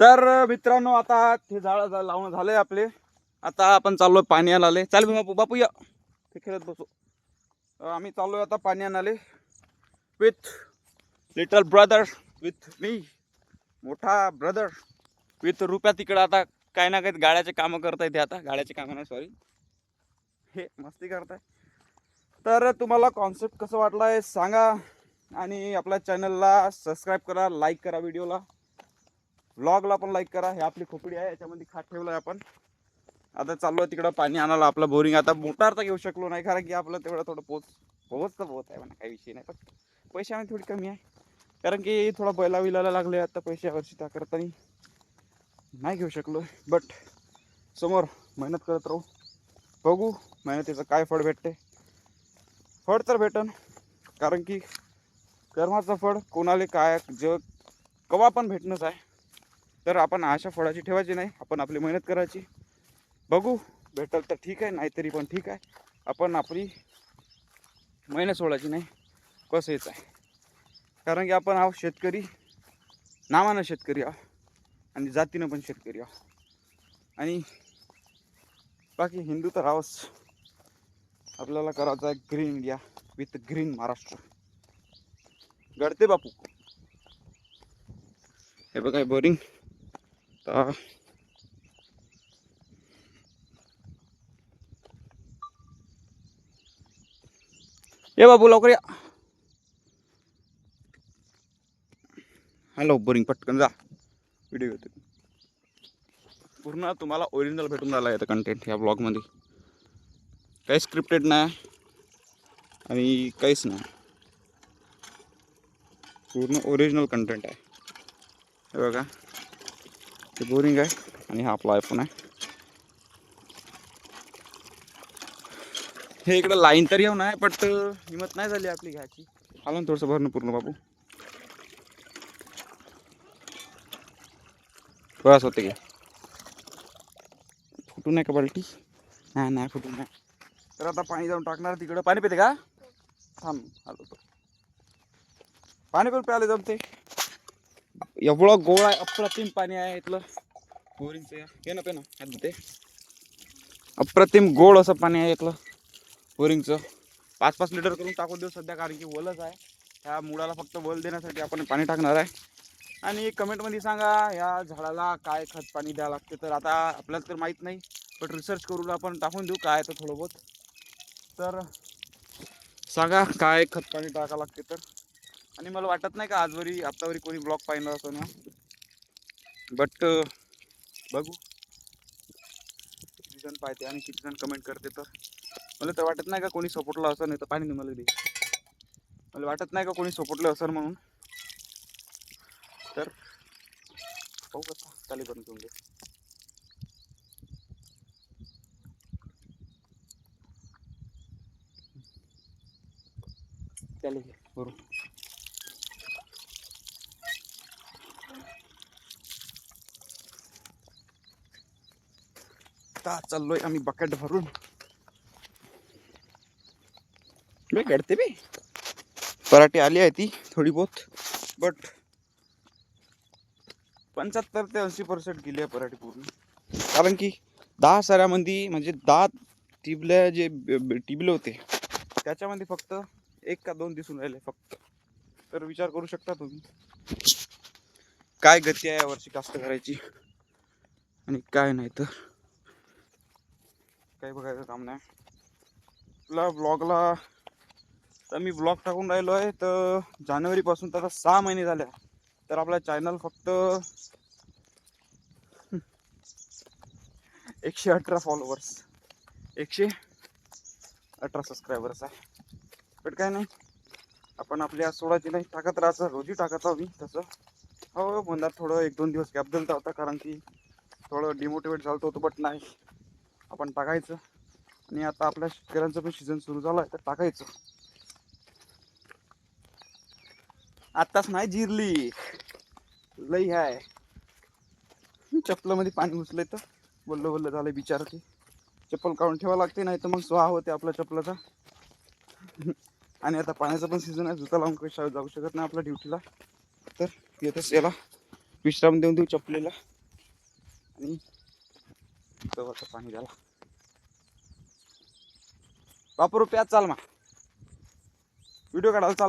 तर मित्रांनो, आता ते झाड लावून झाले आपले. आता आपण चाललोय पाणी आणाले. चाल बापू, बापू या, ते खेळत बसू. आम्ही चाललोय आता पाणी आणाले विथ लिटल ब्रदर, विथ मी मोठा ब्रदर, विथ रुपया. तिकडं आता काही ना काही गाड्याचे कामं करताय. ते आता गाड्याचे कामं नाही, सॉरी, हे मस्ती करताय. तर तुम्हाला कॉन्सेप्ट कसं वाटला आहे सांगा, आणि आपल्या चॅनलला सबस्क्राईब करा, लाईक करा, व्हिडिओला व्लॉगला पण लाईक करा. हे आपली खोपडी आहे, याच्यामध्ये खात ठेवलं आहे आपण. आता चाललो तिकडं पाणी आणायला. आपलं बोरिंग आता मोटार तर घेऊ शकलो नाही, कारण की आपलं तेवढं थोडं पोहोच आहे म्हणा, काही विषय नाही. पण पैशामध्ये थोडी कमी आहे, कारण की थोडा बैला विलायला लागले आता पैसे यावर्षी, त्या करताना नाही घेऊ शकलो. बट समोर मेहनत करत राहू, बघू मेहनतीचं काय फळ भेटते. फळ तर भेटन, कारण की कर्माचं फळ कोणाला काय जग कवा पण भेटणंच आहे. तर आपण आशा फळाची ठेवायची नाही, आपण आपली मेहनत करायची. बघू भेटल तर ठीक आहे, नाहीतरी पण ठीक आहे. आपण आपली मेहनत सोडायची नाही, कसं हेच आहे. कारण की आपण आहो शेतकरी, नावानं शेतकरी आहो, आणि जातीनं पण शेतकरी आहो. आणि बाकी हिंदू तर आहोच. आपल्याला करायचं आहे green India with green Maharashtra. गडते बापू, हे बघा बोरिंग. ये बाबू लवकर या. हॅलो, बोरिंग पटकन जा, व्हिडिओ येतो. पूर्ण तुम्हाला ओरिजिनल भेटून राहिला आहे कंटेंट या ब्लॉगमध्ये. काही स्क्रिप्टेड नाही आणि काहीच नाही, पूर्ण ओरिजिनल कंटेंट आहे. हे बघा, ते बोरिंग आहे आणि हा आपला आयफोन आहे. हे इकडं लाईन तर येऊन आहे, बट हिंमत नाही झाली आपली घ्यायची. आलो ना थोडंसं भरणं पूर्ण बाबू, बस होते की. फुटून नाही का बाल्टी? नाही फुटून नाही. तर आता पाणी जाऊन टाकणार तिकडं. पाणी पिते का? थांब आलो तो. पाणी पण प्यायला जमते, एवढं गोळ आहे, अप्रतिम पाणी आहे इथलं बोरिंगचं. ये ना पे ना हात धुते. अप्रतिम गोड असं पाणी आहे इथलं बोरिंगचं. 5-5 लिटर करून टाकून देऊ सध्या, कारण की वलच आहे. ह्या मुळाला फक्त वल देण्यासाठी आपण पाणी टाकणार आहे. आणि कमेंटमध्ये सांगा या झाडाला काय खत पाणी द्यावं लागते. तर आता आपल्याला तर माहीत नाही, पण रिसर्च करून आपण टाकून देऊ काय तर थोडं बहुत. तर सांगा काय खत पाणी टाकावं लागते तर. आणि मला वाटत नाही का आतावरी कोणी ब्लॉग पाहिलं असं ना, बट बघू किती जण पाहते आणि किती जण कमेंट करते. तर मला तर वाटत नाही का कोणी सपोर्टला असं, नाही तर पाणी नाही मला दे. मला वाटत नाही का कोणी सपोर्टला असं म्हणून. तर पाहू कसं चालू करून घेऊन घे. चालेल बरोबर. आता चाललोय आम्ही बकेट भरून. मी काढते बी पराठी आली आहे ती थोडी बहुत, बट 75 ते 80% गेली आहे पराठी पूर्ण. कारण की 10 साऱ्यामध्ये म्हणजे 10 टिबल्या जे टिबले होते त्याच्यामध्ये फक्त 1 का 2 दिसून राहिले फक्त. तर विचार करू शकता तुम्ही काय गती आहे यावर्षी कास्त करायची आणि काय नाही. तर काही बघायचं काम नाही आपल्या ब्लॉगला. तर मी ब्लॉग टाकून राहिलो आहे तर जानेवारीपासून तर आता 6 महिने झाले. तर आपला चॅनल फक्त 118 फॉलोवर्स, 118 सबस्क्रायबर्स आहे. बट काय नाही, आपण आपल्या सोडायची नाही, टाकत राहायचं. रोजी टाकत आहो मी तसं. हो म्हणणार थोडं 1-2 दिवस गॅप दिलता होता, कारण की थोडं डिमोटिवेट झालं होतं. बट नाही, आपण टाकायचं. आणि आता आपल्या शेतकऱ्यांचं पण सीझन सुरू झाला आहे तर टाकायचं. आत्ताच नाही जिरली, लई आहे. चप्पलामध्ये पाणी घुसलंय तर बोललं बोललं झालं बिचार. ते चप्पल काढून ठेवावं लागते, नाही तर मग स्वाहा होते आपल्या चप्पलाचा. आणि आता पाण्याचा पण सीझन आहे, जुता लावून काही शाळेत जाऊ शकत नाही आपल्या ड्युटीला. तर येतच याला विश्राम देऊन देऊ चपलेला आणि गव्हाचं पाणी द्याला. बापू प्याज चाल मा व्हिडिओ काढायला चाल.